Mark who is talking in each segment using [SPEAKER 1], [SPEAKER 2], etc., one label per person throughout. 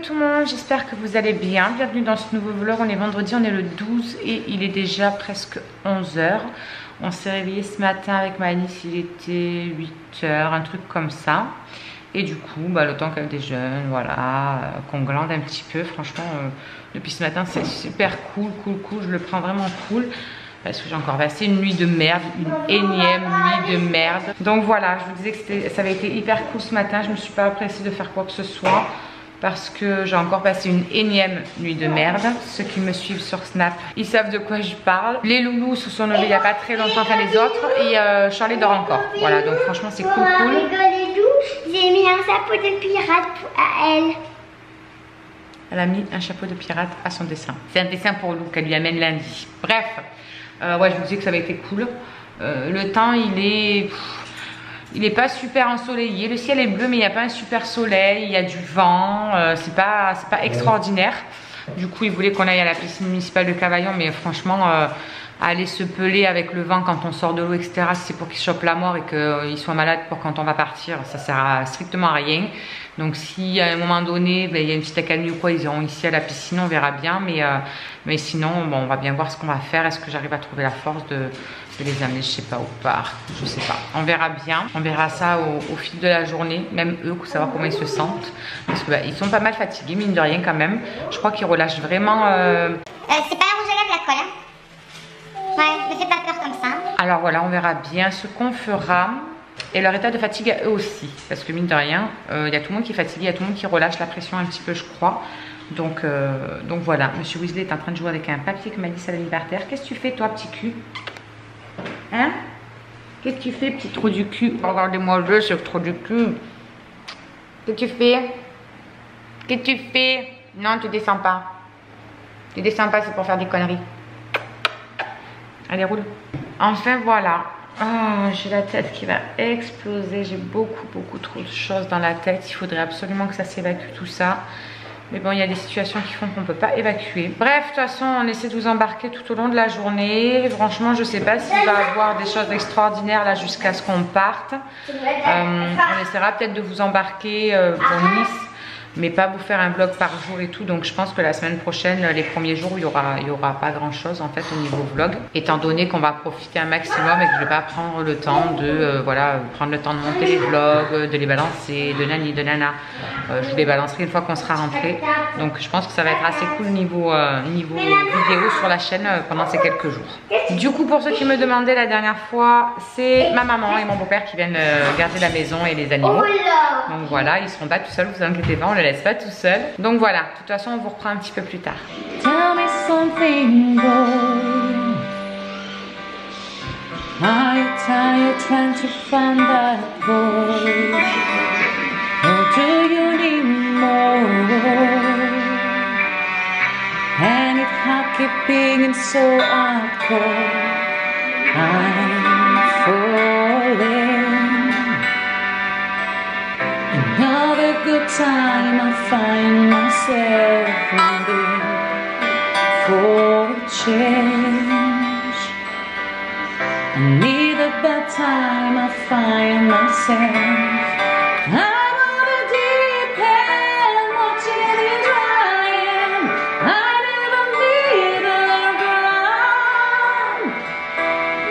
[SPEAKER 1] tout le monde, j'espère que vous allez bien. Bienvenue dans ce nouveau vlog. On est vendredi, on est le 12 et il est déjà presque 11 h. On s'est réveillé ce matin avec ma nièce, il était 8 h, un truc comme ça. Et du coup, le temps qu'elle déjeune, voilà, qu'on glande un petit peu. Franchement, depuis ce matin, c'est super cool. Je le prends vraiment cool. Parce que j'ai encore passé une nuit de merde, une énième nuit de merde. Donc voilà, je vous disais que ça avait été hyper cool ce matin. Je ne me suis pas pressée de faire quoi que ce soit. Parce que j'ai encore passé une énième nuit de merde. Ceux qui me suivent sur Snap, ils savent de quoi je parle. Les loulous se sont levés il n'y a pas très longtemps, enfin les autres. Et Charlie dort encore. Voilà, donc franchement c'est cool.
[SPEAKER 2] J'ai mis un chapeau de pirate à elle.
[SPEAKER 1] Elle a mis un chapeau de pirate à son dessin. C'est un dessin pour Lou qu'elle lui amène lundi. Bref. Ouais, je vous disais que ça avait été cool. Le temps, il est pas super ensoleillé. Le ciel est bleu, mais il n'y a pas un super soleil. Il y a du vent. C'est pas extraordinaire. Du coup, il voulait qu'on aille à la piscine municipale de Cavaillon, mais franchement, aller se peler avec le vent quand on sort de l'eau, etc., si c'est pour qu'il chope la mort et qu'il soit malade pour quand on va partir, ça sert strictement à rien. Donc si à un moment donné, il y a une petite accalmie ou quoi, ils iront ici à la piscine, on verra bien. Mais sinon, bon, on va bien voir ce qu'on va faire. Est-ce que j'arrive à trouver la force de les amener, je sais pas, au parc, je sais pas. On verra bien. On verra ça au fil de la journée, même eux, pour savoir comment ils se sentent. Parce que ils sont pas mal fatigués, mine de rien quand même. Je crois qu'ils relâchent vraiment...
[SPEAKER 2] C'est pas un rouge à lèvres, la colle, hein? Ouais, me fais pas peur comme ça.
[SPEAKER 1] Alors voilà, on verra bien ce qu'on fera. Et leur état de fatigue à eux aussi. Parce que mine de rien, il y a tout le monde qui est fatigué, il y a tout le monde qui relâche la pression un petit peu, je crois. Donc voilà, Monsieur Weasley est en train de jouer avec un papier que Malice a mis par terre. Qu'est-ce que tu fais toi, petit cul? Hein? Qu'est-ce que tu fais, petit trou du cul? Regardez-moi le ce trou du cul. Qu'est-ce que tu fais? Qu'est-ce que tu fais? Non, tu descends pas. Tu descends pas, c'est pour faire des conneries. Allez, roule. Enfin, voilà. Oh, j'ai la tête qui va exploser. J'ai beaucoup trop de choses dans la tête. Il faudrait absolument que ça s'évacue tout ça. Mais bon, il y a des situations qui font qu'on ne peut pas évacuer. Bref, de toute façon, on essaie de vous embarquer tout au long de la journée. Franchement, je ne sais pas s'il va y avoir des choses extraordinaires là jusqu'à ce qu'on parte. On essaiera peut-être de vous embarquer pour Nice, mais pas vous faire un vlog par jour et tout. Donc je pense que la semaine prochaine, les premiers jours, il y aura pas grand chose en fait au niveau vlog, étant donné qu'on va profiter un maximum et que je vais pas prendre le temps de prendre le temps de monter les vlogs, de les balancer, de nani, de nana. Je vous les balancerai une fois qu'on sera rentré. Donc je pense que ça va être assez cool niveau vidéo sur la chaîne pendant ces quelques jours. Du coup, pour ceux qui me demandaient la dernière fois, c'est ma maman et mon beau-père qui viennent garder la maison et les animaux. Donc voilà, ils seront pas tout seuls, vous inquiétez pas, on les laisse pas tout seul. Donc voilà, de toute façon on vous reprend un petit peu plus tard. Tell me something, boy. Are you tired trying to find that voice? Or do you need more? And if I keep being so hardcore, I'm falling. Another good time I find myself waiting for a change. I need a bad time I find myself. I'm on a deep end, watching it drying. I never need a ground.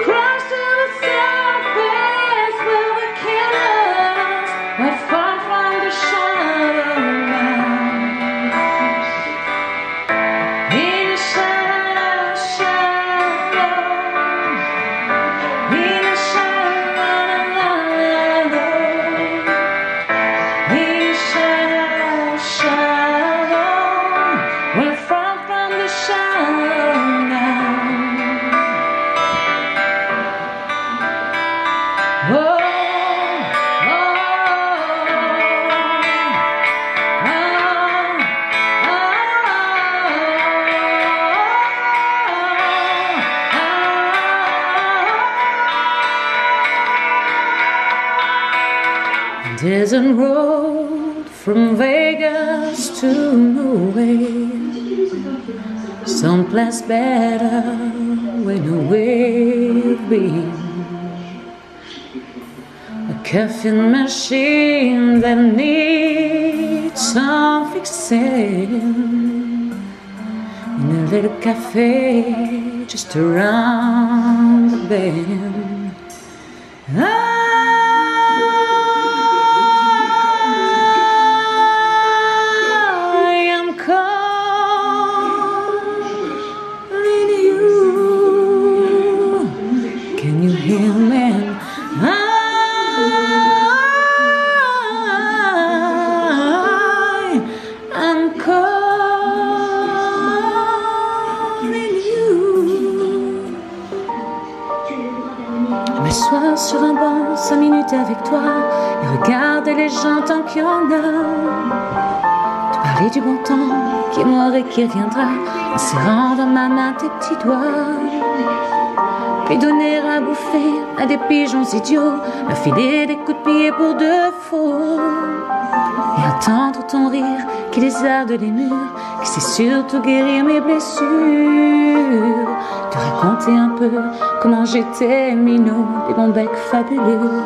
[SPEAKER 1] Crash to the surface where we cannot. We're far from the shadow now. In the shadow, in the shadow, we're far from the shadow now. Oh. There's a road from Vegas to nowhere, someplace better when we've been. coffee machine that needs some fixing. In a little cafe just around the bend. I am calling you. Can you hear me? M'asseoir sur un banc 5 minutes avec toi et regarder les gens tant qu'il y en a. Te parler du bon temps qui est mort et qui reviendra en serrant dans ma main tes petits doigts. Puis donner à bouffer à des pigeons idiots, leur filer des coups de pied pour de faux. Et entendre ton rire qui désarde les murs, qui sait surtout guérir mes blessures. Te raconter un peu comment j'étais minot, des bons becs fabuleux.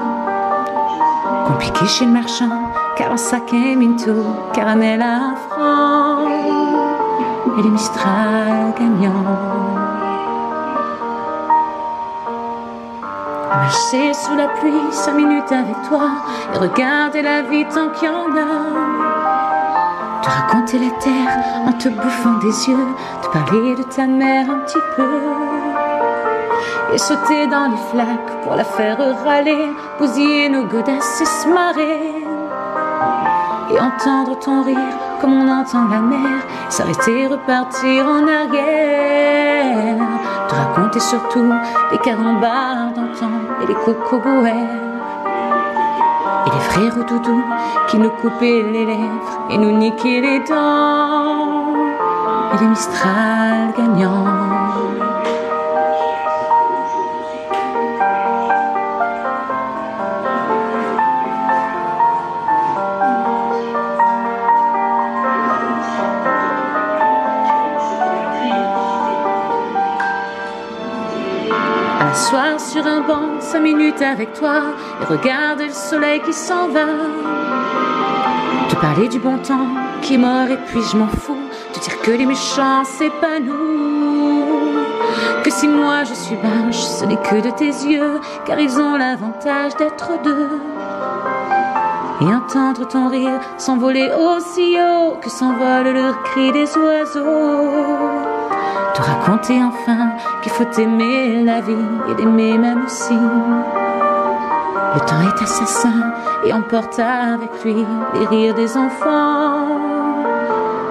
[SPEAKER 1] Compliqué chez le marchand, car un sac est minto, caramel à 1 franc, et les Mistral gagnants. Marcher sous la pluie 5 minutes avec toi et regarder la vie tant qu'il y en a. Te raconter la terre en te bouffant des yeux, te parler de ta mère un petit peu. Et sauter dans les flaques pour la faire râler, bousiller nos godasses et se marrer. Et entendre ton rire comme on entend la mer, s'arrêter, repartir en arrière. Te raconter surtout les carambars d'antan et les cocoboères. Et les frères au doudou qui nous coupaient les lèvres et nous niquaient les dents. Et les Mistral gagnants. Asseoir sur un banc 5 minutes avec toi et regarder le soleil qui s'en va. Te parler du bon temps qui est mort et puis je m'en fous. Te dire que les méchants c'est pas nous. Que si moi je suis barge, ce n'est que de tes yeux, car ils ont l'avantage d'être deux. Et entendre ton rire s'envoler aussi haut que s'envole le cri des oiseaux. Te raconter enfin qu'il faut aimer la vie et l'aimer même aussi. Le temps est assassin et emporte avec lui les rires des enfants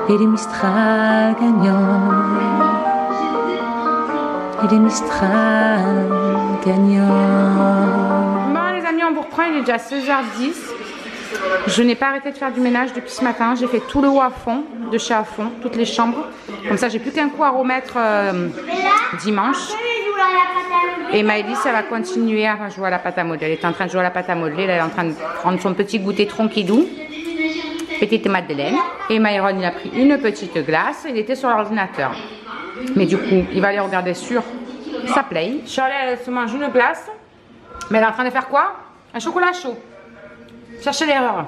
[SPEAKER 1] et les Mistral gagnants. Et les Mistral gagnants. Bon les amis, on vous reprend, il est déjà 16h10. Je n'ai pas arrêté de faire du ménage depuis ce matin. J'ai fait tout le haut à fond, de chez à fond, toutes les chambres. Comme ça, j'ai plus qu'un coup à remettre dimanche. Et Maëlys, elle va continuer à jouer à la pâte à modeler. Elle est en train de jouer à la pâte à modeler. Elle est en train de prendre son petit goûter tranquillou. Petite madeleine. Et Myron, il a pris une petite glace. Il était sur l'ordinateur. Mais du coup, il va aller regarder sur sa play. Charlie, elle se mange une glace. Mais elle est en train de faire quoi? Un chocolat chaud. Cherchez l'erreur.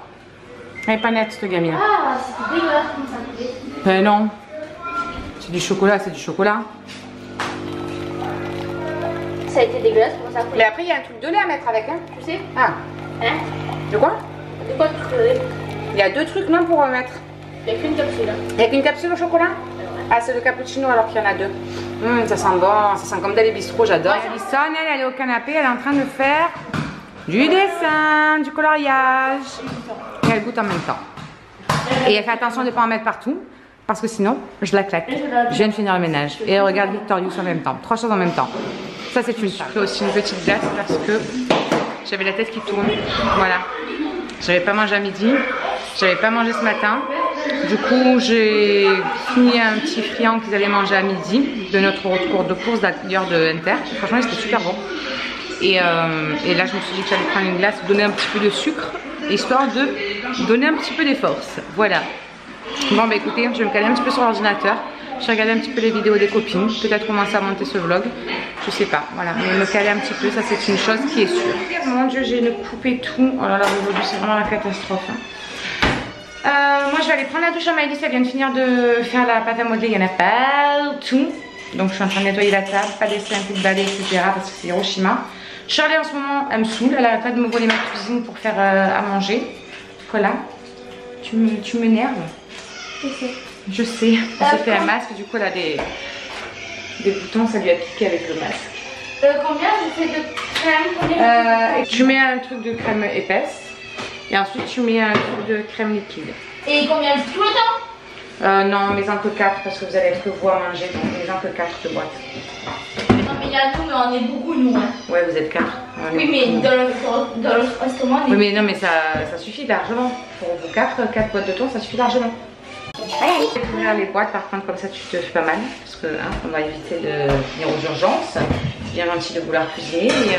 [SPEAKER 1] Elle est pas nette cette gamine.
[SPEAKER 2] Ah, c'est dégueulasse comme ça.
[SPEAKER 1] Ben non. C'est du chocolat, c'est du chocolat.
[SPEAKER 2] Ça a été dégueulasse pour ça.
[SPEAKER 1] Mais après il y a un truc de lait à mettre avec, hein. Tu sais? Ah.
[SPEAKER 2] Hein?
[SPEAKER 1] De quoi?
[SPEAKER 2] De quoi tu veux?
[SPEAKER 1] Il y a 2 trucs non pour remettre.
[SPEAKER 2] Il n'y a qu'une capsule.
[SPEAKER 1] Il n'y a qu'une capsule au chocolat? Ah, c'est le cappuccino alors qu'il y en a 2. Ça sent bon, ça sent comme dans les bistrots, j'adore. Alison, elle est au canapé, elle est en train de faire du dessin, du coloriage. Et elle goûte en même temps. Et elle fait attention de ne pas en mettre partout, parce que sinon, je la claque. Je viens de finir le ménage. Et elle regarde Victorious en même temps. 3 choses en même temps. Ça, c'est une chose. Je fais aussi une petite glace parce que j'avais la tête qui tourne. Voilà. J'avais pas mangé à midi. J'avais pas mangé ce matin. Du coup, j'ai fini un petit friand qu'ils allaient manger à midi de notre retour de course d'ailleurs de Inter. Franchement, c'était super bon. Et là, je me suis dit que j'allais prendre une glace, donner un petit peu de sucre, histoire de donner un petit peu des forces. Voilà. Bon, bah écoutez, je vais me caler un petit peu sur l'ordinateur. J'ai regardé un petit peu les vidéos des copines. Peut-être commencer à monter ce vlog. Je sais pas, voilà. Mais me caler un petit peu, ça c'est une chose qui est sûre. Mon Dieu, j'ai une coupe et tout. Oh là là, aujourd'hui c'est vraiment la catastrophe. Moi je vais aller prendre la douche à Maëlys. Elle vient de finir de faire la pâte à modeler. Il y en a partout. Donc je suis en train de nettoyer la table, pas laisser un coup de balai, etc. Parce que c'est Hiroshima. Charlie en ce moment, elle me saoule. Elle arrête pas de me voler ma cuisine pour faire à manger. Voilà. Tu m'énerves. Je sais. Elle s'est fait un masque. Du coup elle a des boutons. Ça lui a piqué avec le masque.
[SPEAKER 2] Combien tu fais de crème?
[SPEAKER 1] Tu mets un truc de crème épaisse. Et ensuite tu mets un truc de crème liquide.
[SPEAKER 2] Et combien de tout le temps?
[SPEAKER 1] Non, mets-en que 4 parce que vous allez être que vous à manger. Donc mets-en que 4 de boîte.
[SPEAKER 2] Non mais il y a nous, mais on est beaucoup nous. Hein.
[SPEAKER 1] Ouais, vous êtes 4.
[SPEAKER 2] Oui, mais dans le restaurant,
[SPEAKER 1] oui, mais non, mais ça suffit largement. Pour vous 4 boîtes de thon, ça suffit largement. Je vais ouvrir les boîtes par contre, comme ça tu te fais pas mal. Parce que hein, on va éviter de venir aux urgences. C'est bien gentil de vouloir cuisiner, mais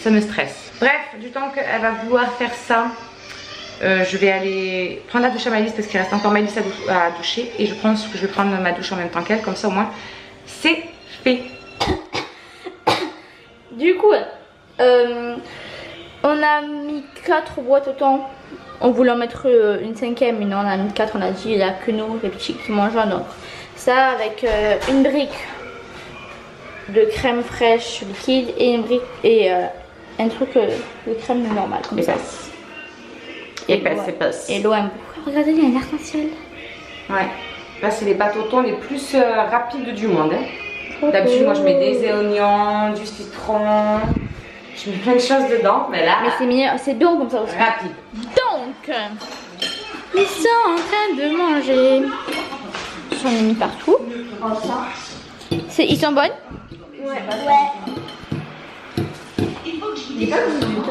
[SPEAKER 1] ça me stresse. Bref, du temps qu'elle va vouloir faire ça, je vais aller prendre la douche à Maëlys parce qu'il reste encore Maëlys à doucher. Et je pense que je vais prendre ma douche en même temps qu'elle, comme ça au moins c'est fait.
[SPEAKER 2] Du coup, on a mis 4 boîtes au temps. On voulait en mettre une 5e, mais non, on a mis 4. On a dit il n'y a que nous, les petits, qui mangeons. Donc ça avec une brique de crème fraîche liquide et une brique et un truc de crème normale comme ça.
[SPEAKER 1] Épaisse.
[SPEAKER 2] Et l'eau un peu. Regardez, il y a un arc-en-ciel.
[SPEAKER 1] Ouais. Là, c'est les pâtes au thon les plus rapides du monde. Hein. D'habitude, moi, je mets des oignons, du citron. Je mets plein de choses dedans. Mais là,
[SPEAKER 2] c'est meilleur, c'est bien comme ça aussi.
[SPEAKER 1] Rapide.
[SPEAKER 2] Donc, ils sont en train de manger. Ils sont mis partout. Ils sont bonnes? Ouais.
[SPEAKER 1] Il est pas 18 h,